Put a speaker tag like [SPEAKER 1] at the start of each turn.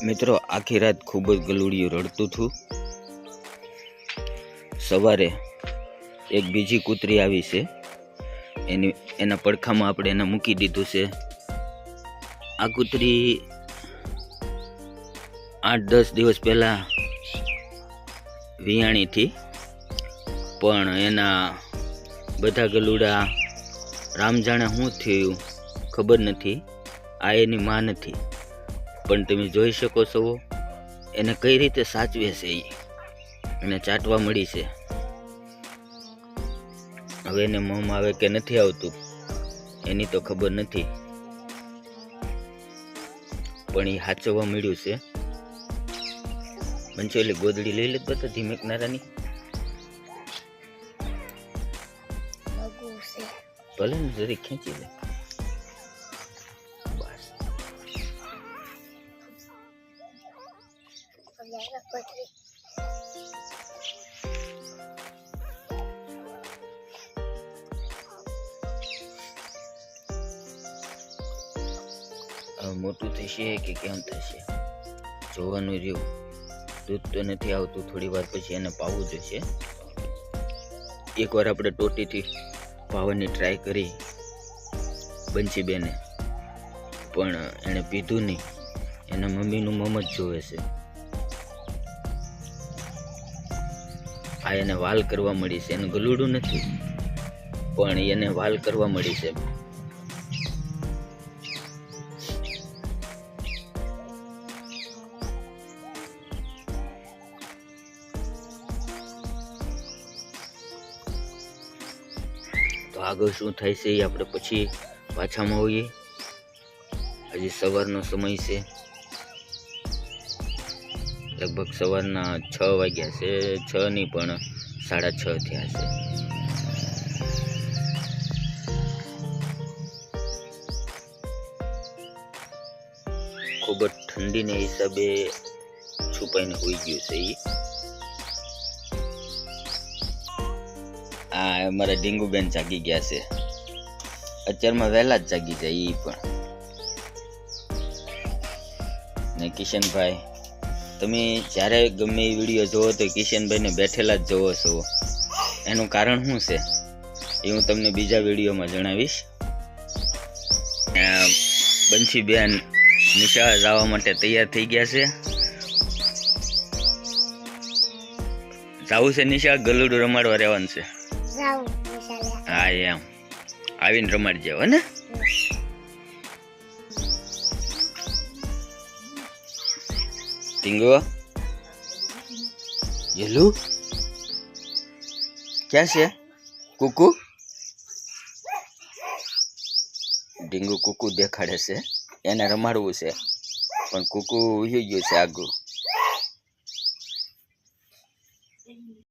[SPEAKER 1] મિત્રો આખી રાત ખૂબ જ ગલુડિયું રડતું હતું। સવારે એક બીજી કૂતરી આવી છે, એના પડખામાં આપણે એને મૂકી દીધું છે। આ કૂતરી 8-10 દિવસ પહેલા વિયાણી થી, પણ એના બધા ગલુડા રામ જાણે શું થયું ખબર નથી। આ એની માં નથી, પણ તમે જોઈ શકો છો એને કઈ રીતે સાચવે છે, એને ચાટવા મળી છે। હવે એને મોંમાં આવે કે નથી આવતું એની તો ખબર નથી, પણ એ હાચવવા મળ્યું છે। બંચોલી ગોદડી લઈ લેત બતા ધીમેક નારાની, ભલે ને જરી ખેંચી લે। મોટું થશે કે કેમ થશે જોવાનું રહ્યું। દૂધ તો નથી આવતું, થોડી વાર પછી એને પાવું જોઈશે। એકવાર આપણે ટોટીથી પાવાની ટ્રાય કરી બંસી બેને, પણ એને પીધું નહીં, એના મમ્મીનું મમ જ જોવે છે। આ એને વાલ કરવા મળી છે, એનું ગલુડું નથી પણ એને વાલ કરવા મળી છે। તો આગળ શું થાય છે એ આપણે પછી પાછામાં આવીએ। હજી સવારનો સમય છે, લગભગ સવારના 6 વાગ્યા છે, 6 નહીં પણ 6:30 થયા છે। ખૂબ જ ઠંડીને હિસાબે છુપાઈને હોઈ ગયું છે એ। આ અમારા ડીંગુબેન જાગી ગયા છે, અત્યારમાં વહેલા જ જાગી જાય એ પણ। ને કિશનભાઈ, તમે જ્યારે ગમે એ વિડીયો જોવો તો કિશનભાઈને બેઠેલા જ જોવો છો, એનું કારણ શું છે એ હું તમને બીજા વિડીયોમાં જણાવીશ। બંસી બેન નિશાળ જવા માટે તૈયાર થઈ ગયા છે। જાવું છે નિશાળ, ગલુડું રમાડવા રહેવાનું છે। હા એમ આવીને રમાડી જાવ ને। ટીંગો જેલુ ક્યાં છે? કુકુ ડીંગુ કુકુ દેખાડે છે, એને રમાડવું છે પણ કુકુ ઉઈ ગયું છે આગું।